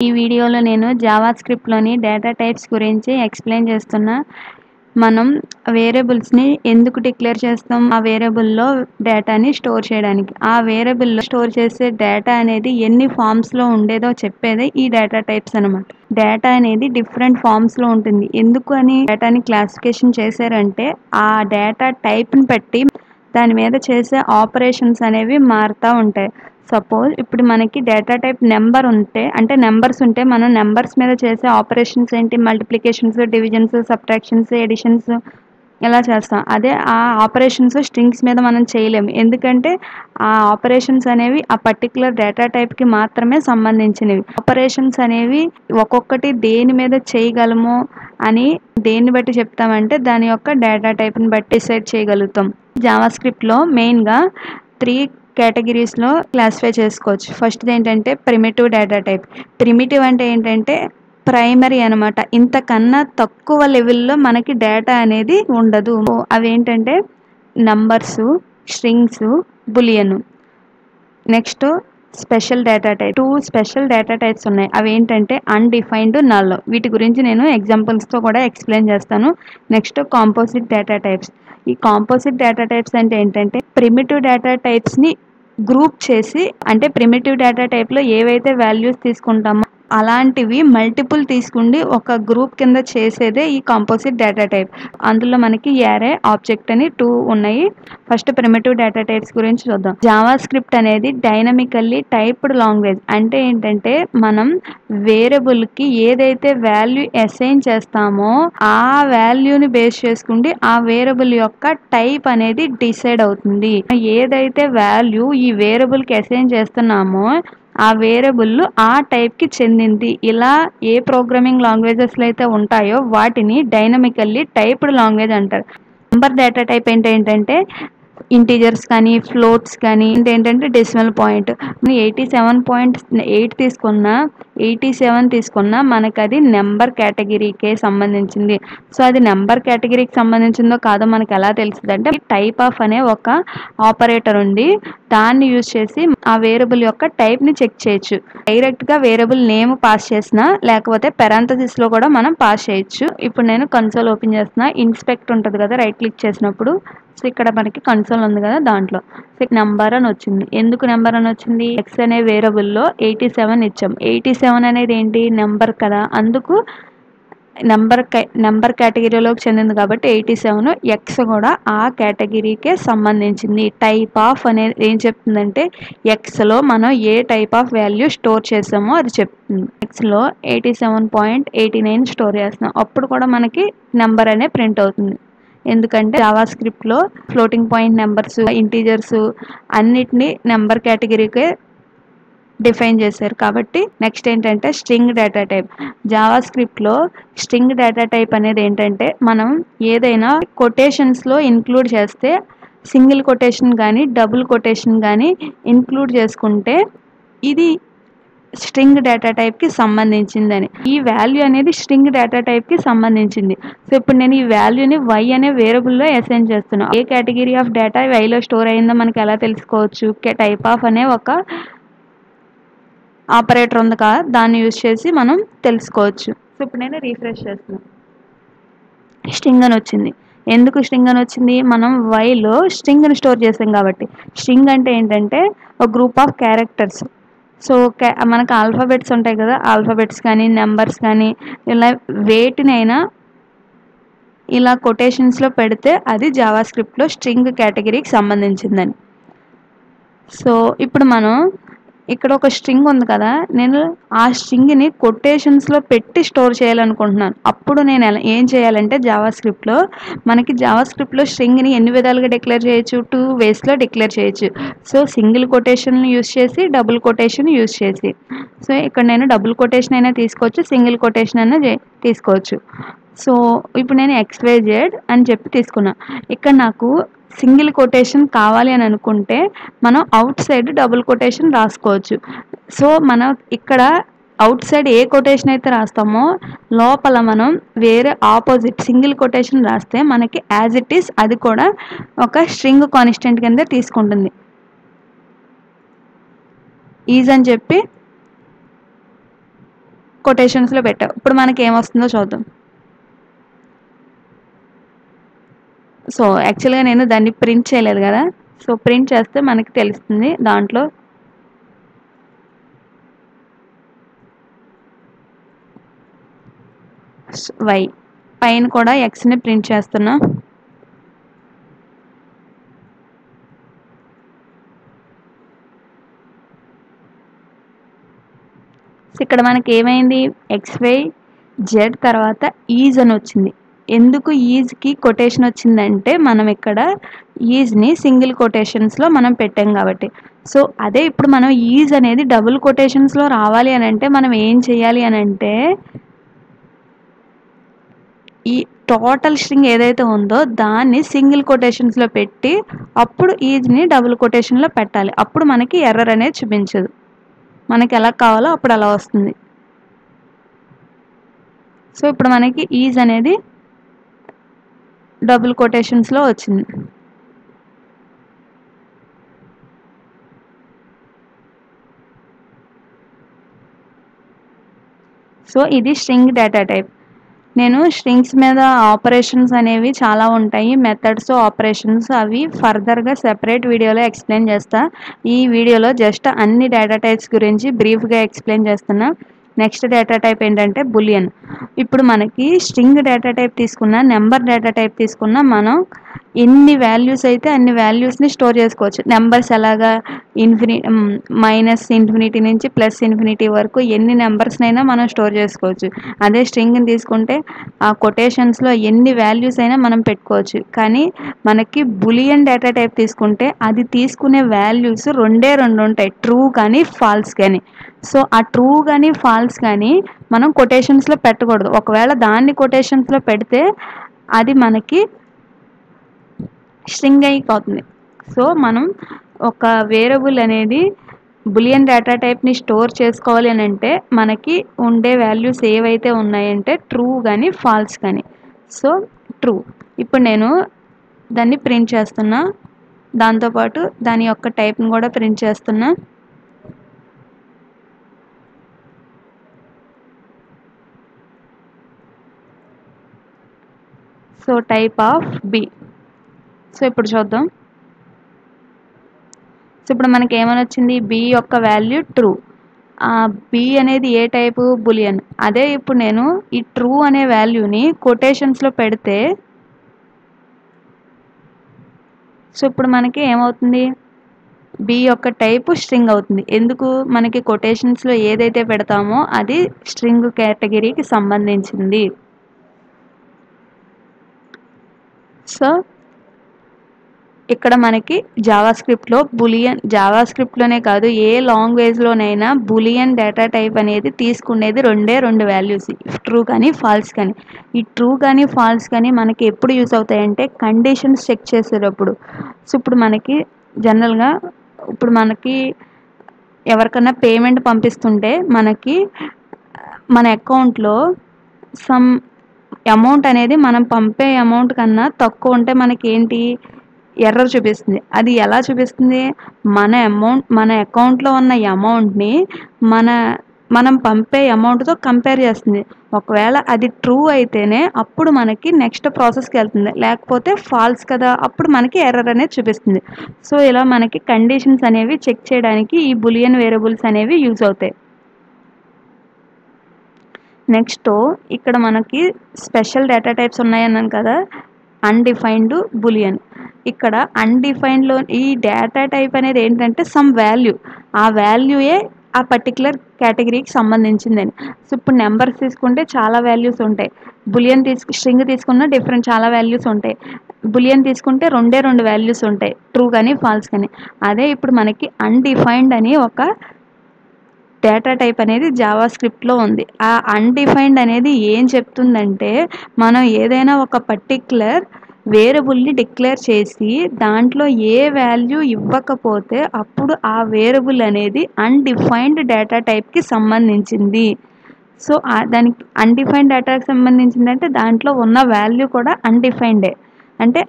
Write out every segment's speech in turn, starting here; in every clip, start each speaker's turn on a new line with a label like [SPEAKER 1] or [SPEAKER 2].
[SPEAKER 1] ఈ వీడియోలో నేను జావా స్క్రిప్ట్లోని డేటా టైప్స్ గురించి ఎక్స్ప్లెయిన్ చేస్తున్నా. మనం వేరియబుల్స్ని ఎందుకు డిక్లేర్ చేస్తాం? ఆ వేరియబుల్లో డేటాని స్టోర్ చేయడానికి. ఆ వేరియబుల్లో స్టోర్ చేసే డేటా అనేది ఎన్ని ఫామ్స్లో ఉండేదో చెప్పేదే ఈ డేటా టైప్స్ అనమాట. డేటా అనేది డిఫరెంట్ ఫామ్స్లో ఉంటుంది. ఎందుకు అని డేటాని క్లాసిఫికేషన్ చేశారంటే ఆ డేటా టైప్ని బట్టి దాని మీద చేసే ఆపరేషన్స్ అనేవి మారుతూ ఉంటాయి. సపోజ్ ఇప్పుడు మనకి డేటా టైప్ నెంబర్ ఉంటే, అంటే నెంబర్స్ ఉంటే మనం నెంబర్స్ మీద చేసే ఆపరేషన్స్ ఏంటి? మల్టిప్లికేషన్స్, డివిజన్స్, సబ్ట్రాక్షన్స్, ఎడిషన్స్ ఇలా చేస్తాం. అదే ఆ ఆపరేషన్స్ స్ట్రింగ్స్ మీద మనం చేయలేము. ఎందుకంటే ఆ ఆపరేషన్స్ అనేవి ఆ పర్టికులర్ డేటా టైప్కి మాత్రమే సంబంధించినవి. ఆపరేషన్స్ అనేవి ఒక్కొక్కటి దేని మీద చేయగలము అని దేన్ని బట్టి చెప్తామంటే దాని యొక్క డేటా టైప్ని బట్టి డిసైడ్ చేయగలుగుతాం. జావా స్క్రిప్ట్లో మెయిన్గా 3 కేటగిరీస్లో క్లాసిఫై చేసుకోవచ్చు. ఫస్ట్ది ఏంటంటే ప్రిమిటివ్ డేటా టైప్. ప్రిమిటివ్ అంటే ఏంటంటే ప్రైమరీ అనమాట. ఇంతకన్నా తక్కువ లెవెల్లో మనకి డేటా అనేది ఉండదు. అవేంటంటే numbers, strings, boolean. Next special data type. 2 special data types ఉన్నాయి. అవేంటంటే అన్డిఫైన్డ్, నల్. వీటి గురించి నేను ఎగ్జాంపుల్స్తో కూడా ఎక్స్ప్లెయిన్ చేస్తాను. Next composite data types. ఈ కాంపోజిట్ డేటా టైప్స్ అంటే ఏంటంటే ప్రిమిటివ్ డేటా టైప్స్ని గ్రూప్ చేసి, అంటే ప్రిమిటివ్ డేటా టైప్లో ఏవైతే వాల్యూస్ తీసుకుంటామో అలాంటివి మల్టిపుల్ తీసుకుండి ఒక గ్రూప్ కింద చేసేదే ఈ కాంపోజిట్ డేటా టైప్. అందులో మనకి యారే, ఆబ్జెక్ట్ అని 2 ఉన్నాయి. ఫస్ట్ ప్రిమిటివ్ డేటా టైప్స్ గురించి చూద్దాం. జావా స్క్రిప్ట్ అనేది డైనమికల్లీ టైప్డ్ లాంగ్వేజ్. అంటే ఏంటంటే మనం వేరియబుల్కి ఏదైతే వాల్యూ అసైన్ చేస్తామో ఆ వాల్యూని బేస్ చేసుకుంటే ఆ వేరియబుల్ యొక్క టైప్ అనేది డిసైడ్ అవుతుంది. ఏదైతే వాల్యూ ఈ వేరియబుల్కి అసైన్ చేస్తున్నామో ఆ వేరియబుల్ ఆ టైప్కి చెందింది. ఇలా ఏ ప్రోగ్రామింగ్ లాంగ్వేజెస్లో అయితే ఉంటాయో వాటిని డైనమికల్లీ టైప్డ్ లాంగ్వేజ్ అంటారు. నెంబర్ డేటా టైప్ ఏంటంటే ఇంటీజర్స్ కానీ, ఫ్లోట్స్ కానీ, ఏంటంటే డెసిమల్ పాయింట్. 87.8 తీసుకున్నా, 87 తీసుకున్నా మనకు అది నెంబర్ కేటగిరీకే సంబంధించింది. సో అది నెంబర్ కేటగిరీకి సంబంధించిందో కాదో మనకు ఎలా తెలుస్తుంది అంటే టైప్ ఆఫ్ అనే ఒక ఆపరేటర్ ఉంది. దాన్ని యూజ్ చేసి ఆ వేరియబుల్ యొక్క టైప్ని చెక్ చేయొచ్చు. డైరెక్ట్గా వేరియబుల్ నేమ్ పాస్ చేసినా లేకపోతే పెరాంథసిస్లో కూడా మనం పాస్ చేయొచ్చు. ఇప్పుడు నేను కన్సోల్ ఓపెన్ చేస్తున్నా. ఇన్స్పెక్ట్ ఉంటుంది కదా, రైట్ క్లిక్ చేసినప్పుడు సో ఇక్కడ మనకి కన్సోల్ ఉంది కదా, దాంట్లో నెంబర్ అని వచ్చింది. ఎందుకు నెంబర్ అని వచ్చింది? ఎక్స్ అనే వేరియబుల్లో 87 ఇచ్చాం. 87 అనేది ఏంటి? నెంబర్ కదా, అందుకు నెంబర్ కేటగిరీలోకి చెందింది కాబట్టి 87. ఎక్స్ కూడా ఆ కేటగిరీకే సంబంధించింది. టైప్ ఆఫ్ అనేది ఏం చెప్తుందంటే ఎక్స్లో మనం ఏ టైప్ ఆఫ్ వాల్యూ స్టోర్ చేసామో అది చెప్తుంది. ఎక్స్లో 87.89 స్టోర్ చేస్తున్నాం, అప్పుడు కూడా మనకి నెంబర్ అనే ప్రింట్ అవుతుంది. ఎందుకంటే జావా స్క్రిప్ట్లో ఫ్లోటింగ్ పాయింట్ నెంబర్స్, ఇంటీజర్స్ అన్నిటినీ నెంబర్ కేటగిరీకే డిఫైన్ చేశారు కాబట్టి. నెక్స్ట్ ఏంటంటే స్ట్రింగ్ డేటా టైప్. జావా స్క్రిప్ట్లో స్ట్రింగ్ డేటా టైప్ అనేది ఏంటంటే మనం ఏదైనా కొటేషన్స్లో ఇంక్లూడ్ చేస్తే, సింగిల్ కొటేషన్ కానీ డబుల్ కొటేషన్ కానీ ఇంక్లూడ్ చేసుకుంటే ఇది స్ట్రింగ్ డేటా టైప్కి సంబంధించిందని. ఈ వాల్యూ అనేది స్ట్రింగ్ డేటా టైప్కి సంబంధించింది. సో ఇప్పుడు నేను ఈ వాల్యూని వై అనే వేరియబుల్లో అసైన్ చేస్తున్నాను. ఏ కేటగిరీ ఆఫ్ డేటా వైలో స్టోర్ అయిందో మనకి ఎలా తెలుసుకోవచ్చు? టైప్ ఆఫ్ అనే ఒక ఆపరేటర్ ఉంది కదా, దాన్ని యూజ్ చేసి మనం తెలుసుకోవచ్చు. సో ఇప్పుడు నేను రీఫ్రెష్ చేస్తున్నాను. స్ట్రింగ్ అని వచ్చింది. ఎందుకు స్ట్రింగ్ అని వచ్చింది? మనం వైలో స్ట్రింగ్ని స్టోర్ చేసాం కాబట్టి. స్ట్రింగ్ అంటే ఏంటంటే ఒక గ్రూప్ ఆఫ్ క్యారెక్టర్స్. సో మనకు ఆల్ఫాబెట్స్ ఉంటాయి కదా, ఆల్ఫాబెట్స్ కానీ నెంబర్స్ కానీ ఇలా వేటినైనా ఇలా కొటేషన్స్లో పెడితే అది జావా స్క్రిప్ట్లో స్ట్రింగ్ కేటగిరీకి సంబంధించిందని. సో ఇప్పుడు మనం ఇక్కడ ఒక స్ట్రింగ్ ఉంది కదా, నేను ఆ స్ట్రింగ్ని కొటేషన్స్లో పెట్టి స్టోర్ చేయాలనుకుంటున్నాను. అప్పుడు నేను ఏం చేయాలంటే జావా స్క్రిప్ట్లో స్ట్రింగ్ని ఎన్ని విధాలుగా డిక్లేర్ చేయొచ్చు? 2 వేస్లో డిక్లేర్ చేయొచ్చు. సో సింగిల్ కొటేషన్ యూజ్ చేసి, డబుల్ కొటేషన్ యూజ్ చేసి. సో ఇక్కడ నేను డబుల్ కొటేషన్ అయినా తీసుకోవచ్చు, సింగిల్ కొటేషన్ అయినా తీసుకోవచ్చు. సో ఇప్పుడు నేను XYZ అని చెప్పి తీసుకున్నా. ఇక్కడ నాకు సింగిల్ కొటేషన్ కావాలి అని అనుకుంటే మనం అవుట్ సైడ్ డబుల్ కొటేషన్ రాసుకోవచ్చు. సో మనం ఇక్కడ అవుట్ సైడ్ ఏ కొటేషన్ అయితే రాస్తామో లోపల మనం వేరే ఆపోజిట్ సింగిల్ కొటేషన్ రాస్తే మనకి యాజ్ ఇట్ ఈస్ అది కూడా ఒక స్ట్రింగ్ కాన్స్టెంట్ కింద తీసుకుంటుంది. ఈజ్ అని చెప్పి కొటేషన్స్లో పెట్టావు. ఇప్పుడు మనకి ఏమొస్తుందో చూద్దాం. సో యాక్చువల్గా నేను దాన్ని ప్రింట్ చేయలేదు కదా, సో ప్రింట్ చేస్తే మనకి తెలుస్తుంది. దాంట్లో వై పైన కూడా ఎక్స్ని ప్రింట్ చేస్తున్నా. ఇక్కడ మనకి ఏమైంది, XY Z తర్వాత ఈజ్ అని వచ్చింది. ఎందుకు ఈజ్కి కొటేషన్ వచ్చిందంటే మనం ఇక్కడ ఈజ్ని సింగిల్ కొటేషన్స్లో మనం పెట్టాం కాబట్టి. సో అదే ఇప్పుడు మనం ఈజ్ అనేది డబుల్ కొటేషన్స్లో రావాలి అని అంటే మనం ఏం చేయాలి అని అంటే ఈ టోటల్ స్ట్రింగ్ ఏదైతే ఉందో దాన్ని సింగిల్ కొటేషన్స్లో పెట్టి అప్పుడు ఈజ్ని డబుల్ కొటేషన్లో పెట్టాలి. అప్పుడు మనకి ఎర్రర్ అనేది చూపించదు. మనకి ఎలా కావాలో అప్పుడు అలా వస్తుంది. సో ఇప్పుడు మనకి ఈజ్ అనేది డబుల్ కొటేషన్స్లో వచ్చింది. సో ఇది స్ట్రింగ్ డేటా టైప్. నేను స్ట్రింగ్స్ మీద ఆపరేషన్స్ అనేవి చాలా ఉంటాయి, మెథడ్స్ ఆపరేషన్స్, అవి ఫర్దర్గా సెపరేట్ వీడియోలో ఎక్స్ప్లెయిన్ చేస్తా. ఈ వీడియోలో జస్ట్ అన్ని డేటా టైప్స్ గురించి బ్రీఫ్గా ఎక్స్ప్లెయిన్ చేస్తున్నా. నెక్స్ట్ డేటా టైప్ ఏంటంటే బులియన్. ఇప్పుడు మనకి స్ట్రింగ్ డేటా టైప్ తీసుకున్నా, నెంబర్ డేటా టైప్ తీసుకున్నా మనం ఎన్ని వాల్యూస్ అయితే అన్ని వాల్యూస్ని స్టోర్ చేసుకోవచ్చు. నెంబర్స్ ఎలాగా -ఇన్ఫినిటీ నుంచి +ఇన్ఫినిటీ వరకు ఎన్ని నెంబర్స్నైనా మనం స్టోర్ చేసుకోవచ్చు. అదే స్ట్రింగ్ని తీసుకుంటే ఆ కొటేషన్స్లో ఎన్ని వాల్యూస్ అయినా మనం పెట్టుకోవచ్చు. కానీ మనకి బులియన్ డేటా టైప్ తీసుకుంటే అది తీసుకునే వాల్యూస్ రెండే రెండు ఉంటాయి, ట్రూ కానీ ఫాల్స్ కానీ. సో ఆ ట్రూ కానీ ఫాల్స్ కానీ మనం కొటేషన్స్లో పెట్టకూడదు. ఒకవేళ దాన్ని కొటేషన్స్లో పెడితే అది మనకి స్ట్రింగ్ అయిపోతుంది. సో మనం ఒక వేరియబుల్ అనేది బులియన్ డేటా టైప్ని స్టోర్ చేసుకోవాలి అని అంటే మనకి ఉండే వాల్యూస్ ఏవైతే ఉన్నాయంటే ట్రూ కానీ ఫాల్స్ కానీ. So true. ఇప్పుడు నేను దాన్ని ప్రింట్ చేస్తున్నా, దాంతోపాటు దాని యొక్క టైప్ని కూడా ప్రింట్ చేస్తున్నా. So type of B. So ఇప్పుడు చూద్దాం. సో ఇప్పుడు మనకి ఏమని వచ్చింది, బి యొక్క వాల్యూ ట్రూ. బి అనేది ఏ టైపు, బులియన్. అదే ఇప్పుడు నేను ఈ ట్రూ అనే వాల్యూని కొటేషన్స్లో పెడితే సో ఇప్పుడు మనకి ఏమవుతుంది, బి యొక్క టైపు స్ట్రింగ్ అవుతుంది. ఎందుకు, మనకి కొటేషన్స్లో ఏదైతే పెడతామో అది స్ట్రింగ్ కేటగిరీకి సంబంధించింది. సో ఇక్కడ మనకి జావాస్క్రిప్ట్లో జావాస్క్రిప్ట్లోనే కాదు ఏ లాంగ్వేజ్లోనైనా బులియన్ డేటా టైప్ అనేది తీసుకునేది రెండే రెండు వాల్యూస్, ట్రూ కానీ ఫాల్స్ కానీ. ఈ ట్రూ కానీ ఫాల్స్ కానీ మనకి ఎప్పుడు యూస్ అవుతాయంటే కండిషన్స్ చెక్ చేసేటప్పుడు. సో ఇప్పుడు మనకి జనరల్గా ఇప్పుడు మనకి ఎవరికన్నా పేమెంట్ పంపిస్తుంటే మనకి మన అకౌంట్లో సమ్ అమౌంట్ అనేది మనం పంపే అమౌంట్ కన్నా తక్కువ ఉంటే మనకి ఏంటి, ఎర్రర్ చూపిస్తుంది. అది ఎలా చూపిస్తుంది, మన అకౌంట్లో ఉన్న అమౌంట్ని మనం పంపే అమౌంట్తో కంపేర్ చేస్తుంది. ఒకవేళ అది ట్రూ అయితేనే అప్పుడు మనకి నెక్స్ట్ ప్రాసెస్కి వెళ్తుంది, లేకపోతే ఫాల్స్ కదా అప్పుడు మనకి ఎర్రర్ అనేది చూపిస్తుంది. సో ఇలా మనకి కండిషన్స్ అనేవి చెక్ చేయడానికి ఈ బులియన్ వేరియబుల్స్ అనేవి యూజ్ అవుతాయి. నెక్స్ట్ ఇక్కడ మనకి స్పెషల్ డేటా టైప్స్ ఉన్నాయన్నాను కదా, అన్డిఫైన్డ్ బులియన్. ఇక్కడ అన్డిఫైన్డ్లో ఈ డేటా టైప్ అనేది ఏంటంటే సమ్ వాల్యూ, ఆ వాల్యూయే ఆ పర్టికులర్ కేటగిరీకి సంబంధించిందని. సో ఇప్పుడు నెంబర్స్ తీసుకుంటే చాలా వాల్యూస్ ఉంటాయి, స్ట్రింగ్ తీసుకున్న చాలా వాల్యూస్ ఉంటాయి. బులియన్ తీసుకుంటే రెండే రెండు వాల్యూస్ ఉంటాయి, ట్రూ కానీ ఫాల్స్ కానీ. అదే ఇప్పుడు మనకి అన్డిఫైన్డ్ అని ఒక డేటా టైప్ అనేది జావాస్క్రిప్ట్లో ఉంది. ఆ అన్డిఫైన్డ్ అనేది ఏం చెప్తుందంటే మనం ఏదైనా ఒక పర్టిక్యులర్ వేరియబుల్ని డిక్లేర్ చేసి దాంట్లో ఏ వాల్యూ ఇవ్వకపోతే అప్పుడు ఆ వేరియబుల్ అనేది అన్డిఫైన్డ్ డేటా టైప్కి సంబంధించింది. సో దానికి అన్డిఫైన్డ్ డేటాకి సంబంధించిందంటే దాంట్లో ఉన్న వాల్యూ కూడా అన్డిఫైన్డే, అంటే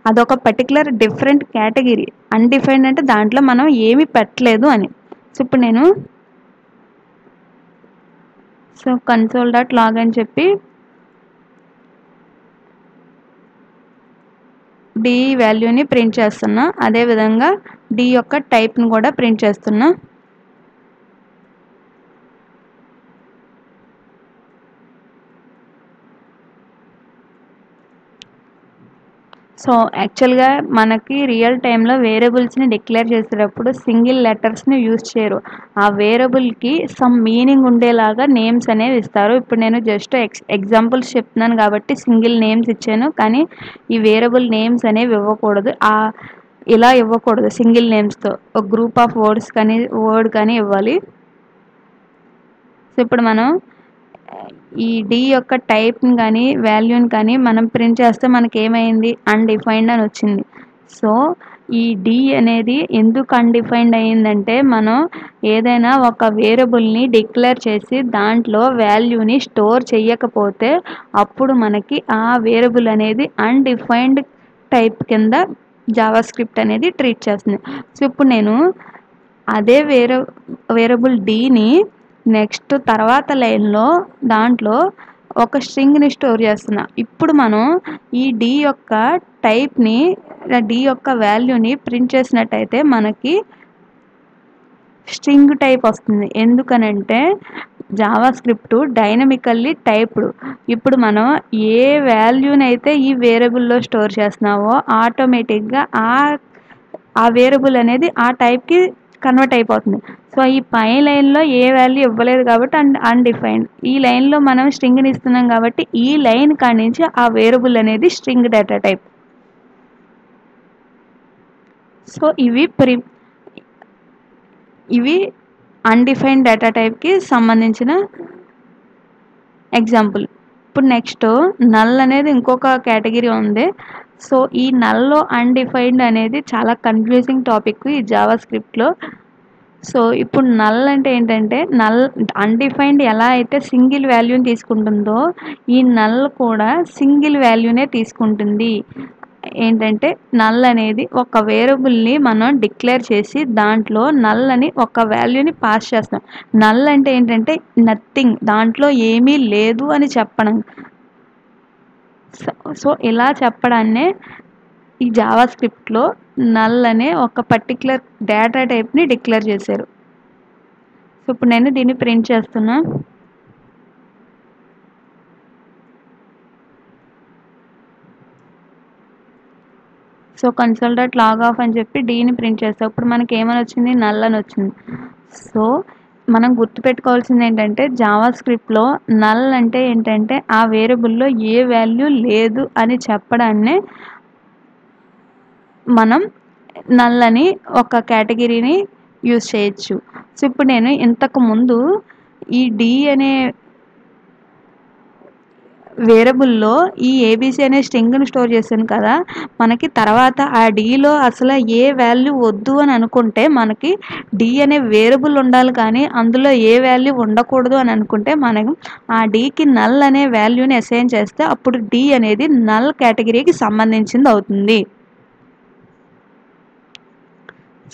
[SPEAKER 1] అదొక పర్టికులర్ డిఫరెంట్ కేటగిరీ. అన్డిఫైన్డ్ అంటే దాంట్లో మనం ఏమి పెట్టలేదు అని. సో ఇప్పుడు నేను సో console.log అని చెప్పి d వాల్యూని ప్రింట్ చేస్తున్నా. అదేవిధంగా d యొక్క టైప్ని కూడా ప్రింట్ చేస్తున్నా. సో యాక్చువల్గా మనకి రియల్ టైంలో వేరియబుల్స్ని డిక్లేర్ చేసేటప్పుడు సింగిల్ లెటర్స్ని యూజ్ చేయరు. ఆ వేరియబుల్కి సమ్ మీనింగ్ ఉండేలాగా నేమ్స్ అనేవి ఇస్తారు. ఇప్పుడు నేను జస్ట్ ఎగ్జాంపుల్స్ చెప్తున్నాను కాబట్టి సింగిల్ నేమ్స్ ఇచ్చాను, కానీ ఈ వేరియబుల్ నేమ్స్ అనేవి ఇవ్వకూడదు. ఇలా ఇవ్వకూడదు. సింగిల్ నేమ్స్తో ఒక గ్రూప్ ఆఫ్ వర్డ్ కానీ ఇవ్వాలి. సో ఇప్పుడు మనం ఈ d యొక్క టైప్ని కానీ వాల్యూని కానీ మనం ప్రింట్ చేస్తే మనకి ఏమైంది, అన్డిఫైన్డ్ అని వచ్చింది. సో ఈ d అనేది ఎందుకు అన్డిఫైన్డ్ అయ్యిందంటే మనం ఏదైనా ఒక వేరియబుల్ని డిక్లేర్ చేసి దాంట్లో వాల్యూని స్టోర్ చేయకపోతే అప్పుడు మనకి ఆ వేరియబుల్ అనేది అన్డిఫైన్డ్ టైప్ కింద జావా స్క్రిప్ట్ అనేది ట్రీట్ చేస్తుంది. సో ఇప్పుడు నేను అదే వేరియబుల్ dని నెక్స్ట్ తర్వాత లైన్లో దాంట్లో ఒక స్ట్రింగ్ని స్టోర్ చేస్తున్నా. ఇప్పుడు మనం ఈ d యొక్క టైప్ని d యొక్క వాల్యూని ప్రింట్ చేసినట్టయితే మనకి స్ట్రింగ్ టైప్ వస్తుంది. ఎందుకనంటే జావా స్క్రిప్ట్ డైనమికల్లీ టైప్డ్. ఇప్పుడు మనం ఏ వాల్యూని అయితే ఈ వేరియబుల్లో స్టోర్ చేస్తున్నామో ఆటోమేటిక్గా ఆ వేరియబుల్ అనేది ఆ టైప్కి కన్వర్ట్ అయిపోతుంది. సో ఈ పై లైన్లో ఏ వాల్యూ ఇవ్వలేదు కాబట్టి అన్డిఫైన్డ్. ఈ లైన్లో మనం స్ట్రింగ్ని ఇస్తున్నాం కాబట్టి ఈ లైన్ కాడి నుంచి ఆ వేరియబుల్ అనేది స్ట్రింగ్ డేటా టైప్. సో ఇవి అన్డిఫైన్డ్ డేటా టైప్కి సంబంధించిన ఎగ్జాంపుల్. ఇప్పుడు నెక్స్ట్ నల్ అనేది ఇంకొక కేటగిరీ ఉంది. సో ఈ నల్లో అన్డిఫైన్డ్ అనేది చాలా కన్ఫ్యూజింగ్ టాపిక్ ఈ జావా స్క్రిప్ట్లో. సో ఇప్పుడు నల్ అంటే ఏంటంటే అన్డిఫైన్డ్ ఎలా అయితే సింగిల్ వాల్యూని తీసుకుంటుందో ఈ నల్ కూడా సింగిల్ వాల్యూనే తీసుకుంటుంది. ఏంటంటే నల్ అనేది ఒక వేరియబుల్ని మనం డిక్లేర్ చేసి దాంట్లో నల్ అని ఒక వాల్యూని పాస్ చేస్తాం. నల్ అంటే ఏంటంటే నథింగ్, దాంట్లో ఏమీ లేదు అని చెప్పడం. సో ఇలా చెప్పడాన్నే ఈ జావా స్క్రిప్ట్లో నల్ అనే ఒక పర్టికులర్ డేటా టైప్ని డిక్లేర్ చేశారు. సో ఇప్పుడు నేను దీన్ని ప్రింట్ చేస్తున్నా. సో console.log అని చెప్పి dని ప్రింట్ చేస్తాం. ఇప్పుడు మనకి ఏమని వచ్చింది, నల్ అని వచ్చింది. సో మనం గుర్తుపెట్టుకోవాల్సింది ఏంటంటే జావా స్క్రిప్ట్లో నల్ అంటే ఏంటంటే ఆ వేరియబుల్లో ఏ వాల్యూ లేదు అని చెప్పడాన్నే మనం నల్ అని ఒక కేటగిరీని యూజ్ చేయొచ్చు. సో ఇప్పుడు నేను ఇంతకు ముందు ఈ d అనే వేరియబుల్లో ఈ ఏబీసీ అనే స్ట్రింగ్ని స్టోర్ చేశాను కదా, మనకి తర్వాత ఆ డీలో అసలు ఏ వాల్యూ వద్దు అని అనుకుంటే మనకి d అనే వేరియబుల్ ఉండాలి, కానీ అందులో ఏ వాల్యూ ఉండకూడదు అని అనుకుంటే మనం ఆ డీకి నల్ అనే వాల్యూని అసైన్ చేస్తే అప్పుడు d అనేది నల్ కేటగిరీకి సంబంధించింది అవుతుంది.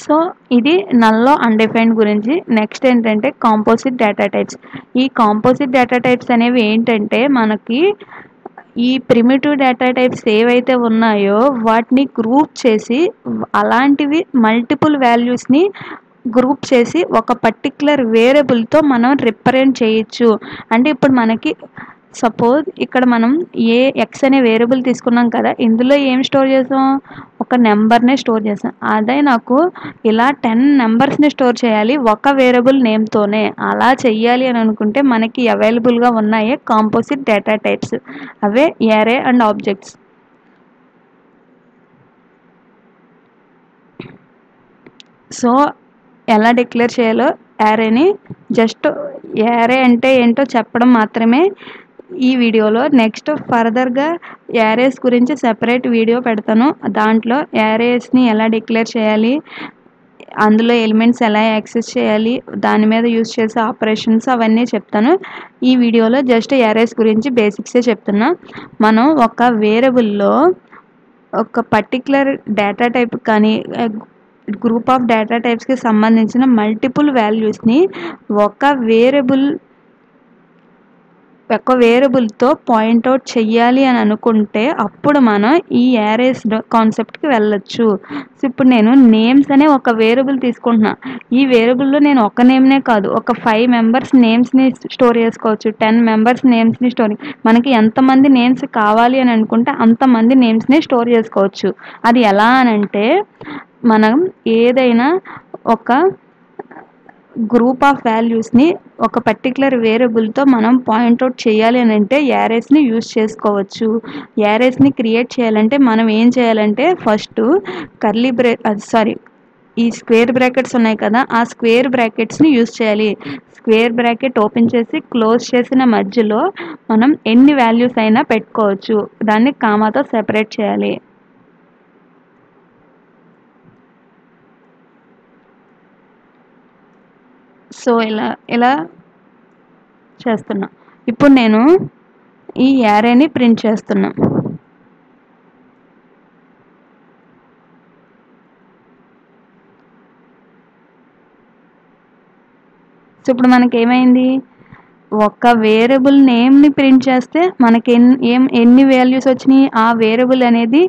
[SPEAKER 1] సో ఇది నల్లో అన్డిఫైన్డ్ గురించి. నెక్స్ట్ ఏంటంటే కాంపోజిట్ డేటా టైప్స్. ఈ కాంపోజిట్ డేటా టైప్స్ అనేవి ఏంటంటే మనకి ఈ ప్రిమిటివ్ డేటా టైప్స్ ఏవైతే ఉన్నాయో వాటిని గ్రూప్ చేసి అలాంటివి మల్టిపుల్ వాల్యూస్ని గ్రూప్ చేసి ఒక పర్టిక్యులర్ వేరియబుల్తో మనం రిప్రజెంట్ చేయొచ్చు. అంటే ఇప్పుడు మనకి సపోజ్ ఇక్కడ మనం ఎక్స్ అనే వేరియబుల్ తీసుకున్నాం కదా, ఇందులో ఏం స్టోర్ చేసాం, ఒక నెంబర్నే స్టోర్ చేసాం. అదే నాకు ఇలా 10 నెంబర్స్ని స్టోర్ చేయాలి ఒక వేరియబుల్ నేమ్తోనే. అలా చెయ్యాలి అని అనుకుంటే మనకి అవైలబుల్గా ఉన్నాయి composite data types, away array and objects. So ఎలా డిక్లేర్ చేయాలో యారేని జస్ట్ యారే అంటే ఏంటో చెప్పడం మాత్రమే ఈ వీడియోలో. నెక్స్ట్ ఫర్దర్గా యారేస్ గురించి సెపరేట్ వీడియో పెడతాను. దాంట్లో యారేస్ని ఎలా డిక్లేర్ చేయాలి, అందులో ఎలిమెంట్స్ ఎలా యాక్సెస్ చేయాలి, దాని మీద యూజ్ చేసే ఆపరేషన్స్ అవన్నీ చెప్తాను. ఈ వీడియోలో జస్ట్ యారేస్ గురించి బేసిక్సే చెప్తున్నా. మనం ఒక వేరియబుల్లో ఒక పర్టికులర్ డేటా టైప్ కానీ గ్రూప్ ఆఫ్ డేటా టైప్స్కి సంబంధించిన మల్టిపుల్ వాల్యూస్ని ఒక వేరియబుల్ ఒక వేరియబుల్తో పాయింట్అవుట్ చెయ్యాలి అని అనుకుంటే అప్పుడు మనం ఈ యారేస్ కాన్సెప్ట్కి వెళ్ళొచ్చు. సో ఇప్పుడు నేను నేమ్స్ అనే ఒక వేరియబుల్ తీసుకుంటున్నా. ఈ వేరియబుల్లో నేను ఒక నేమ్నే కాదు, ఒక 5 మెంబర్స్ నేమ్స్ని స్టోర్ చేసుకోవచ్చు, 10 మెంబర్స్ నేమ్స్ని మనకి ఎంతమంది నేమ్స్ కావాలి అని అనుకుంటే అంతమంది నేమ్స్ని స్టోర్ చేసుకోవచ్చు. అది ఎలా అనంటే మనం ఏదైనా ఒక గ్రూప్ ఆఫ్ వాల్యూస్ని ఒక పర్టికులర్ వేరియబుల్తో మనం పాయింట్అవుట్ చేయాలి అని అంటే యారేస్ని యూజ్ చేసుకోవచ్చు. యారేస్ని క్రియేట్ చేయాలంటే మనం ఏం చేయాలంటే ఫస్ట్ ఈ స్క్వేర్ బ్రాకెట్స్ ఉన్నాయి కదా, ఆ స్క్వేర్ బ్రాకెట్స్ని యూజ్ చేయాలి. స్క్వేర్ బ్రాకెట్ ఓపెన్ చేసి క్లోజ్ చేసిన మధ్యలో మనం ఎన్ని వాల్యూస్ అయినా పెట్టుకోవచ్చు. దాన్ని కామాతో సెపరేట్ చేయాలి. సో ఇలా చేస్తున్నా. ఇప్పుడు నేను ఈ యారేని ప్రింట్ చేస్తున్నా. సో ఇప్పుడు మనకి ఏమైంది, ఒక వేరియబుల్ నేమ్ని ప్రింట్ చేస్తే మనకి ఎన్ని వాల్యూస్ వచ్చినాయి, ఆ వేరియబుల్ అనేది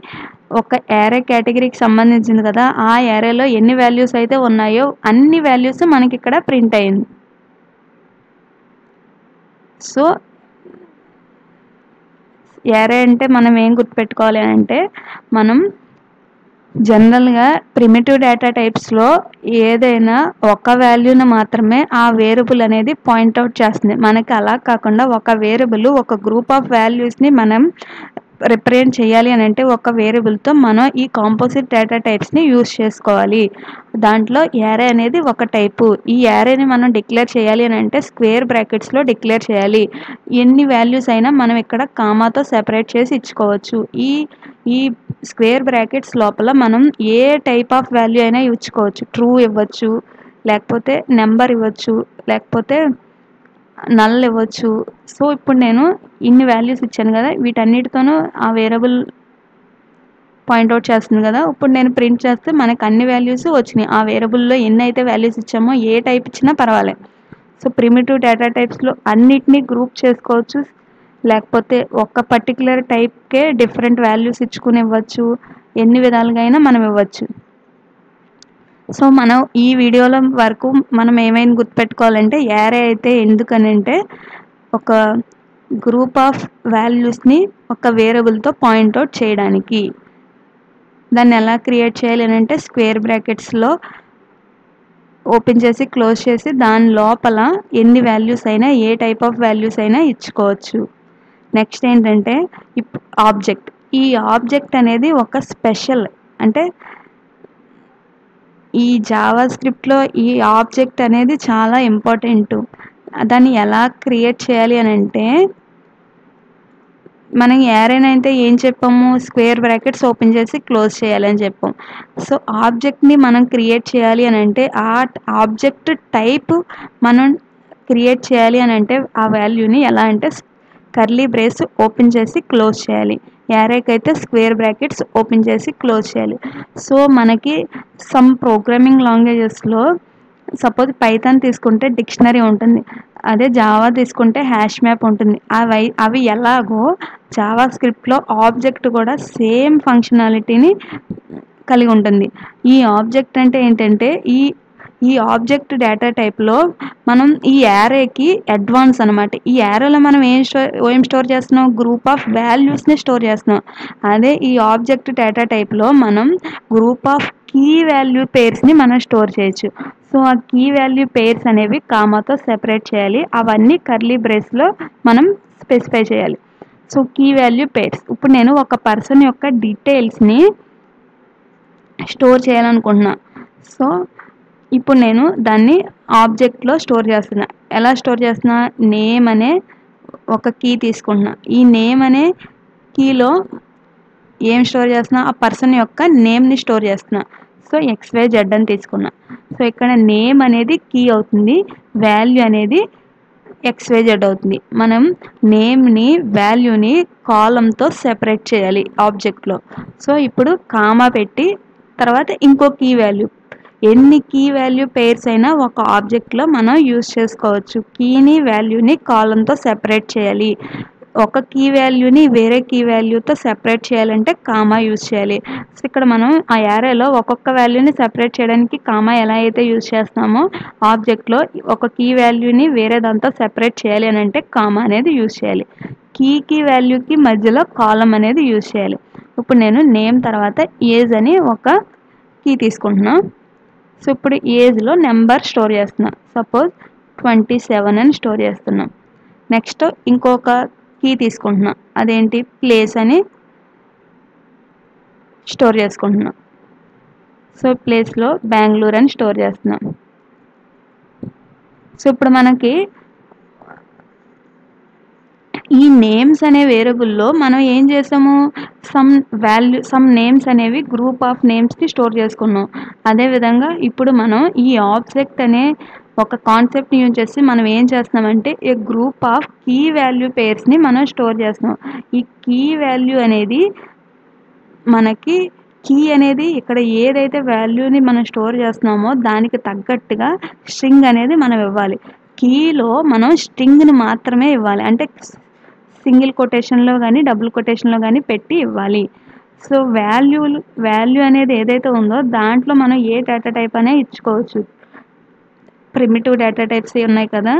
[SPEAKER 1] ఒక యారే కేటగిరీకి సంబంధించింది కదా, ఆ యారేలో ఎన్ని వాల్యూస్ అయితే ఉన్నాయో అన్ని వాల్యూస్ మనకి ఇక్కడ ప్రింట్ అయింది. సో యారే అంటే మనం ఏం గుర్తుపెట్టుకోవాలి అంటే మనం జనరల్గా ప్రిమిటివ్ డేటా టైప్స్లో ఏదైనా ఒక వాల్యూని మాత్రమే ఆ వేరియబుల్ అనేది పాయింట్అవుట్ చేస్తుంది. మనకి అలా కాకుండా ఒక వేరియబుల్ ఒక గ్రూప్ ఆఫ్ వాల్యూస్ని మనం రిప్రజెంట్ చేయాలి అని అంటే ఒక వేరియబుల్తో మనం ఈ కాంపోజిట్ డేటా టైప్స్ని యూజ్ చేసుకోవాలి. దాంట్లో యారే అనేది ఒక టైపు. ఈ యారేని మనం డిక్లేర్ చేయాలి అని అంటే స్క్వేర్ బ్రాకెట్స్లో డిక్లేర్ చేయాలి. ఎన్ని వాల్యూస్ అయినా మనం ఇక్కడ కామాతో సెపరేట్ చేసి ఇచ్చుకోవచ్చు. ఈ స్క్వేర్ బ్రాకెట్స్ లోపల మనం ఏ టైప్ ఆఫ్ వాల్యూ అయినా ఇచ్చుకోవచ్చు. ట్రూ ఇవ్వచ్చు, లేకపోతే నెంబర్ ఇవ్వచ్చు, లేకపోతే నల్ ఇవ్వచ్చు. సో ఇప్పుడు నేను ఇన్ని వాల్యూస్ ఇచ్చాను కదా, వీటన్నిటితోనూ ఆ వేరియబుల్ పాయింట్అవుట్ చేస్తుంది కదా. ఇప్పుడు నేను ప్రింట్ చేస్తే మనకు అన్ని వాల్యూస్ వచ్చినాయి. ఆ వేరియబుల్లో ఎన్ని అయితే వాల్యూస్ ఇచ్చామో ఏ టైప్ ఇచ్చినా పర్వాలేదు. సో ప్రిమిటివ్ డేటా టైప్స్లో అన్నిటినీ గ్రూప్ చేసుకోవచ్చు, లేకపోతే ఒక పర్టికులర్ టైప్కే డిఫరెంట్ వాల్యూస్ ఇచ్చుకుని ఇవ్వచ్చు. ఎన్ని విధాలుగా అయినా మనం ఇవ్వచ్చు. సో మనం ఈ వీడియోలో వరకు మనం ఏమైనా గుర్తుపెట్టుకోవాలంటే యారే అయితే ఎందుకనంటే ఒక గ్రూప్ ఆఫ్ వాల్యూస్ని ఒక వేరియబుల్తో పాయింట్అవుట్ చేయడానికి. దాన్ని ఎలా క్రియేట్ చేయాలి అని అంటే స్క్వేర్ బ్రాకెట్స్లో ఓపెన్ చేసి క్లోజ్ చేసి దాని లోపల ఎన్ని వాల్యూస్ అయినా ఏ టైప్ ఆఫ్ వాల్యూస్ అయినా ఇచ్చుకోవచ్చు. నెక్స్ట్ ఏంటంటే ఆబ్జెక్ట్. ఈ ఆబ్జెక్ట్ అనేది ఒక స్పెషల్, అంటే ఈ జావా స్క్రిప్ట్లో ఈ ఆబ్జెక్ట్ అనేది చాలా ఇంపార్టెంట్. దాన్ని ఎలా క్రియేట్ చేయాలి అని అంటే మనం యారేనైతే ఏం చెప్పాము, స్క్వేర్ బ్రాకెట్స్ ఓపెన్ చేసి క్లోజ్ చేయాలని చెప్పాం. సో ఆబ్జెక్ట్ని మనం క్రియేట్ చేయాలి అని అంటే ఆ ఆబ్జెక్ట్ టైప్ మనం క్రియేట్ చేయాలి అని అంటే ఆ వాల్యూని ఎలా అంటే కర్లీ బ్రేస్ ఓపెన్ చేసి క్లోజ్ చేయాలి. యారేకి అయితే స్క్వేర్ బ్రాకెట్స్ ఓపెన్ చేసి క్లోజ్ చేయాలి. సో మనకి సమ్ ప్రోగ్రామింగ్ లాంగ్వేజెస్లో సపోజ్ పైథాన్ తీసుకుంటే డిక్షనరీ ఉంటుంది, అదే జావా తీసుకుంటే హ్యాష్ మ్యాప్ ఉంటుంది. అవి ఎలాగో జావా స్క్రిప్ట్లో ఆబ్జెక్ట్ కూడా సేమ్ ఫంక్షనాలిటీని కలిగి ఉంటుంది. ఈ ఆబ్జెక్ట్ అంటే ఏంటంటే ఈ ఆబ్జెక్ట్ డేటా టైప్లో మనం ఈ యారేకి అడ్వాన్స్ అనమాట. ఈ యారేలో మనం ఏం స్టోర్ చేస్తున్నాం, గ్రూప్ ఆఫ్ వాల్యూస్ని స్టోర్ చేస్తున్నాం. అదే ఈ ఆబ్జెక్ట్ డేటా టైప్లో మనం గ్రూప్ ఆఫ్ కీ వాల్యూ పేర్స్ని మనం స్టోర్ చేయొచ్చు. సో ఆ కీ వాల్యూ పేర్స్ అనేవి కామాతో సెపరేట్ చేయాలి. అవన్నీ కర్లీ బ్రేస్లో మనం స్పెసిఫై చేయాలి. So key value pairs. ఇప్పుడు నేను ఒక పర్సన్ యొక్క డీటెయిల్స్ని స్టోర్ చేయాలనుకుంటున్నా. సో ఇప్పుడు నేను దాన్ని ఆబ్జెక్ట్లో స్టోర్ చేస్తున్నా. ఎలా స్టోర్ చేస్తున్నా, నేమ్ అనే ఒక కీ తీసుకుంటున్నా. ఈ నేమ్ అనే కీలో ఏం స్టోర్ చేస్తున్నా, ఆ పర్సన్ యొక్క నేమ్ని స్టోర్ చేస్తున్నా. సో XYZ అని తీసుకున్నా. సో ఇక్కడ నేమ్ అనేది కీ అవుతుంది, వాల్యూ అనేది XYZ అవుతుంది. మనం నేమ్ని వాల్యూని కాలంతో సెపరేట్ చేయాలి ఆబ్జెక్ట్లో. సో ఇప్పుడు కామా పెట్టి తర్వాత ఇంకో కీ వాల్యూ ఎన్ని కీ వాల్యూ పేర్స్ అయినా ఒక ఆబ్జెక్ట్లో మనం యూజ్ చేసుకోవచ్చు. కీని వాల్యూని కాలంతో సెపరేట్ చేయాలి. ఒక కీ వాల్యూని వేరే కీ వాల్యూతో సెపరేట్ చేయాలంటే కామా యూజ్ చేయాలి. సో ఇక్కడ మనం ఆ యారేలో ఒక్కొక్క వాల్యూని సెపరేట్ చేయడానికి కామా ఎలా అయితే యూజ్ చేస్తామో ఆబ్జెక్ట్లో ఒక కీ వాల్యూని వేరే దాంతో సెపరేట్ చేయాలి అని అంటే కామా అనేది యూజ్ చేయాలి. కీకి వాల్యూకి మధ్యలో కాలం అనేది యూజ్ చేయాలి. ఇప్పుడు నేను నేమ్ తర్వాత ఏజ్ అని ఒక కీ తీసుకుంటున్నా. సో ఇప్పుడు ఏజ్లో నెంబర్ స్టోర్ చేస్తున్నా. సపోజ్ 27 అని స్టోర్ చేస్తున్నా. నెక్స్ట్ ఇంకొక కీ తీసుకుంటున్నా. అదేంటి ప్లేస్ అని స్టోర్ చేసుకుంటున్నా. సో ప్లేస్లో బెంగళూరు అని స్టోర్ చేస్తున్నా. సో ఇప్పుడు మనకి ఈ నేమ్స్ అనే వేరియబుల్లో మనం ఏం చేసాము, సమ్ నేమ్స్ అనేవి గ్రూప్ ఆఫ్ నేమ్స్ని స్టోర్ చేసుకున్నాం. అదేవిధంగా ఇప్పుడు మనం ఈ ఆబ్జెక్ట్ అనే ఒక కాన్సెప్ట్ని యూజ్ చేసి మనం ఏం చేస్తున్నామంటే ఏ గ్రూప్ ఆఫ్ కీ వాల్యూ పేర్స్ని మనం స్టోర్ చేస్తున్నాం. ఈ కీ వాల్యూ అనేది మనకి కీ అనేది ఇక్కడ ఏదైతే వాల్యూని మనం స్టోర్ చేస్తున్నామో దానికి తగ్గట్టుగా స్ట్రింగ్ అనేది మనం ఇవ్వాలి. కీలో మనం స్ట్రింగ్ని మాత్రమే ఇవ్వాలి. అంటే సింగిల్ కొటేషన్లో కానీ డబుల్ కొటేషన్లో కానీ పెట్టి ఇవ్వాలి. సో వాల్యూ అనేది ఏదైతే ఉందో దాంట్లో మనం ఏ డేటా టైప్ అనే ఇచ్చుకోవచ్చు. ప్రిమిటివ్ డేటా టైప్స్ ఉన్నాయి కదా,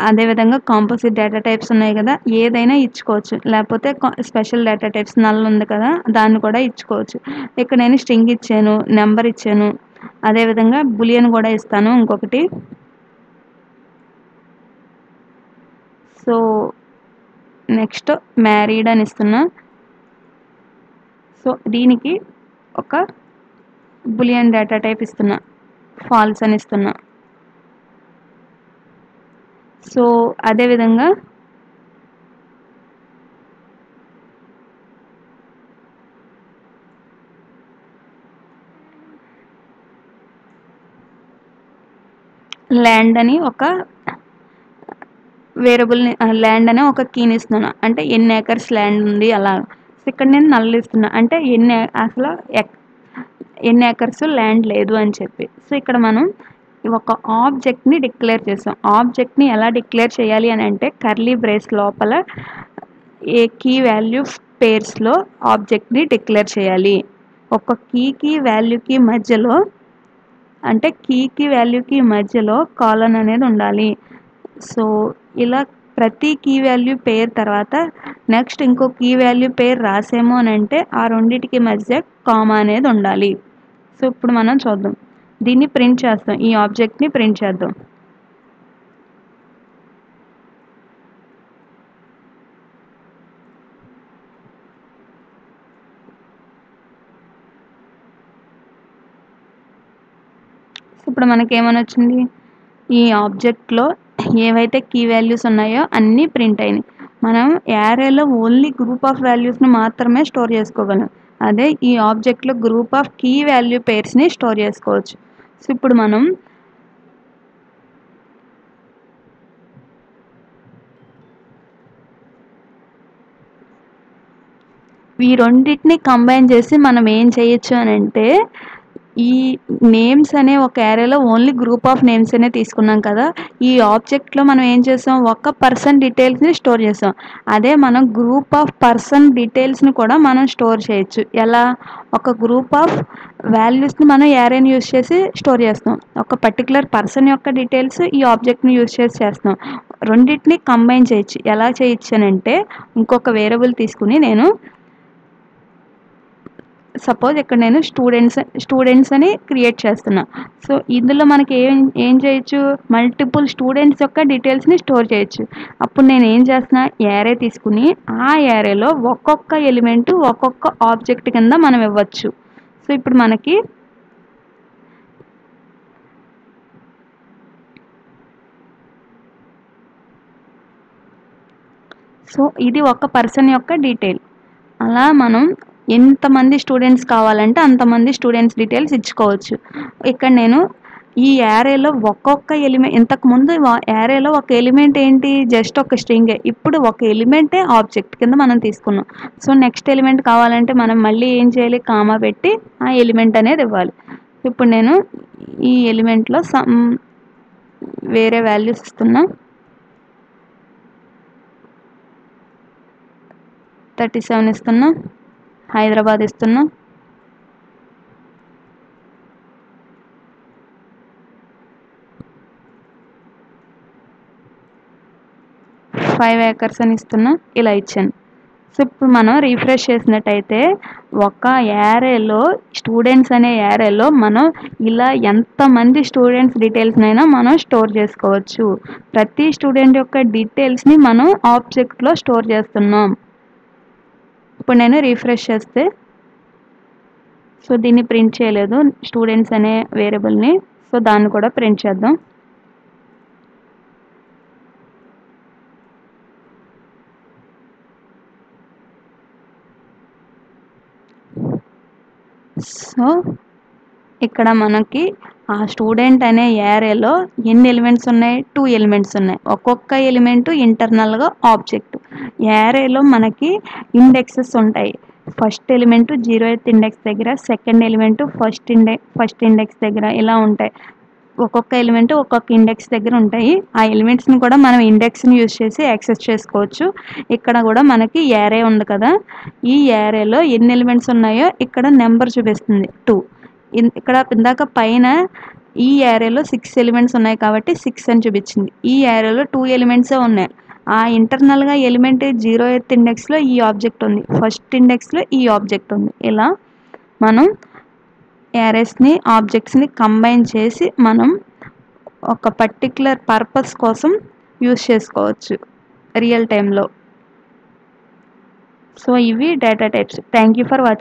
[SPEAKER 1] అదేవిధంగా కాంపోజిట్ డేటా టైప్స్ ఉన్నాయి కదా, ఏదైనా ఇచ్చుకోవచ్చు. లేకపోతే స్పెషల్ డేటా టైప్స్ నల్ ఉంది కదా దాన్ని కూడా ఇచ్చుకోవచ్చు. ఇక్కడ నేను స్ట్రింగ్ ఇచ్చాను, నెంబర్ ఇచ్చాను, అదేవిధంగా బులియన్ కూడా ఇస్తాను ఇంకొకటి. సో నెక్స్ట్ మ్యారీడ్ అని ఇస్తున్నా. సో దీనికి ఒక బులియన్ డేటా టైప్ ఇస్తున్నా, ఫాల్స్ అని ఇస్తున్నా. సో అదేవిధంగా ల్యాండ్ అని ఒక వేరియబుల్ని, ల్యాండ్ అనే ఒక కీని ఇస్తున్నాను. అంటే ఎన్ని ఏకర్స్ ల్యాండ్ ఉంది అలా. ఇక్కడ నేను నల్ ఇస్తున్నా, అంటే అసలు ఎన్ని ఏకర్స్ ల్యాండ్ లేదు అని చెప్పి. సో ఇక్కడ మనం ఒక ఆబ్జెక్ట్ని డిక్లేర్ చేస్తాం. ఆబ్జెక్ట్ని ఎలా డిక్లేర్ చేయాలి అని అంటే కర్లీ బ్రేస్ లోపల ఏ కీ వాల్యూ పేర్స్లో ఆబ్జెక్ట్ని డిక్లేర్ చేయాలి. ఒక కీకి వాల్యూకి మధ్యలో, అంటే కీకి వాల్యూకి మధ్యలో కాలన్ అనేది ఉండాలి. సో ఇలా ప్రతి కీ వాల్యూ పేరు తర్వాత నెక్స్ట్ ఇంకో కీ వాల్యూ పేరు రాసేమో అని అంటే ఆ రెండింటికి మధ్య కామా అనేది ఉండాలి. సో ఇప్పుడు మనం చూద్దాం, దీన్ని ప్రింట్ చేస్తాం. ఈ ఆబ్జెక్ట్ని ప్రింట్ చేద్దాం. ఇప్పుడు మనకి ఏమని వచ్చింది, ఈ ఆబ్జెక్ట్లో ఏవైతే కీ వాల్యూస్ ఉన్నాయో అన్నీ ప్రింట్ అయినాయి. మనం యారేలో ఓన్లీ గ్రూప్ ఆఫ్ వాల్యూస్ని మాత్రమే స్టోర్ చేసుకోగలం. అదే ఈ ఆబ్జెక్ట్లో గ్రూప్ ఆఫ్ కీ వాల్యూ పేర్స్ని స్టోర్ చేసుకోవచ్చు. సో ఇప్పుడు మనం ఈ రెండింటిని కంబైన్ చేసి మనం ఏం చేయొచ్చు అని అంటే ఈ నేమ్స్ అనే ఒక యారేలో ఓన్లీ గ్రూప్ ఆఫ్ నేమ్స్ అనే తీసుకున్నాం కదా, ఈ ఆబ్జెక్ట్లో మనం ఏం చేసాం, ఒక పర్సన్ డీటెయిల్స్ని స్టోర్ చేసాం. అదే మనం గ్రూప్ ఆఫ్ పర్సన్ డీటెయిల్స్ని కూడా మనం స్టోర్ చేయొచ్చు. ఎలా, ఒక గ్రూప్ ఆఫ్ వాల్యూస్ని మనం యారేని యూజ్ చేసి స్టోర్ చేస్తాం. ఒక పర్టికులర్ పర్సన్ యొక్క డీటెయిల్స్ ఈ ఆబ్జెక్ట్ని యూజ్ చేసి చేస్తాం. రెండింటిని కంబైన్ చేయొచ్చు. ఎలా చేయొచ్చు అని అంటే ఇంకొక వేరియబుల్ తీసుకుని నేను సపోజ్ ఇక్కడ నేను స్టూడెంట్స్ అని క్రియేట్ చేస్తున్నా. సో ఇందులో మనకి ఏం చేయొచ్చు, మల్టిపుల్ స్టూడెంట్స్ యొక్క డీటెయిల్స్ని స్టోర్ చేయొచ్చు. అప్పుడు నేను ఏం చేస్తున్నా, యారే తీసుకుని ఆ యారేలో ఒక్కొక్క ఎలిమెంట్ ఒక్కొక్క ఆబ్జెక్ట్ కింద మనం ఇవ్వచ్చు. సో ఇప్పుడు మనకి సో ఇది ఒక పర్సన్ యొక్క డీటెయిల్. అలా మనం ఎంతమంది స్టూడెంట్స్ కావాలంటే అంతమంది స్టూడెంట్స్ డీటెయిల్స్ ఇచ్చుకోవచ్చు. ఇక్కడ నేను ఈ యారేలో ఒక్కొక్క ఎలిమెంట్, ఇంతకుముందు యారేలో ఒక ఎలిమెంట్ ఏంటి, జస్ట్ ఒక స్ట్రింగే. ఇప్పుడు ఒక ఎలిమెంటే ఆబ్జెక్ట్ కింద మనం తీసుకున్నాం. సో నెక్స్ట్ ఎలిమెంట్ కావాలంటే మనం మళ్ళీ ఏం చేయాలి, కామా పెట్టి ఆ ఎలిమెంట్ అనేది ఇవ్వాలి. ఇప్పుడు నేను ఈ ఎలిమెంట్లో సమ్ వేరే వాల్యూస్ ఇస్తున్నా. 37 ఇస్తున్నా, హైదరాబాద్ ఇస్తున్నా, ఫైవ్ ఏకర్స్ అని ఇస్తున్నా, ఇలా ఇచ్చాను. సో ఇప్పుడు మనం రీఫ్రెష్ చేసినట్టయితే ఒక యారేలో స్టూడెంట్స్ అనే యారేలో మనం ఇలా ఎంతమంది స్టూడెంట్స్ డీటెయిల్స్నైనా మనం స్టోర్ చేసుకోవచ్చు. ప్రతి స్టూడెంట్ యొక్క డీటెయిల్స్ని మనం ఆబ్జెక్ట్లో స్టోర్ చేస్తున్నాం. ఇప్పుడు నేను రీఫ్రెష్ చేస్తే సో దీన్ని ప్రింట్ చేయలేదు స్టూడెంట్స్ అనే వేరియబుల్ని. సో దాన్ని కూడా ప్రింట్ చేద్దాం. సో ఇక్కడ మనకి ఆ స్టూడెంట్ అనే యారేలో ఎన్ని ఎలిమెంట్స్ ఉన్నాయి? 2 ఎలిమెంట్స్ ఉన్నాయి. ఒక్కొక్క ఎలిమెంట్ ఇంటర్నల్గా ఆబ్జెక్ట్. యారేలో మనకి ఇండెక్సెస్ ఉంటాయి. ఫస్ట్ ఎలిమెంట్ 0th ఇండెక్స్ దగ్గర, సెకండ్ ఎలిమెంట్ ఫస్ట్ ఇండెక్స్ దగ్గర, ఇలా ఉంటాయి. ఒక్కొక్క ఎలిమెంట్ ఒక్కొక్క ఇండెక్స్ దగ్గర ఉంటాయి. ఆ ఎలిమెంట్స్ని కూడా మనం ఇండెక్స్ని యూజ్ చేసి యాక్సెస్ చేసుకోవచ్చు. ఇక్కడ కూడా మనకి యారే ఉంది కదా, ఈ యారేలో ఎన్ని ఎలిమెంట్స్ ఉన్నాయో ఇక్కడ నెంబర్ చూపిస్తుంది 2. ఇక్కడ ఇందాక పైన ఈ యారేలో 6 ఎలిమెంట్స్ ఉన్నాయి కాబట్టి 6 అని చూపించింది. ఈ యారేలో 2 ఎలిమెంట్సే ఉన్నాయి. ఆ ఇంటర్నల్గా ఎలిమెంట్ 0th ఇండెక్స్లో ఈ ఆబ్జెక్ట్ ఉంది, ఫస్ట్ ఇండెక్స్లో ఈ ఆబ్జెక్ట్ ఉంది. ఇలా మనం యారేస్ని ఆబ్జెక్ట్స్ని కంబైన్ చేసి మనం ఒక పర్టిక్యులర్ పర్పస్ కోసం యూస్ చేసుకోవచ్చు రియల్ టైంలో. సో ఇవి data types. Thank you for watching.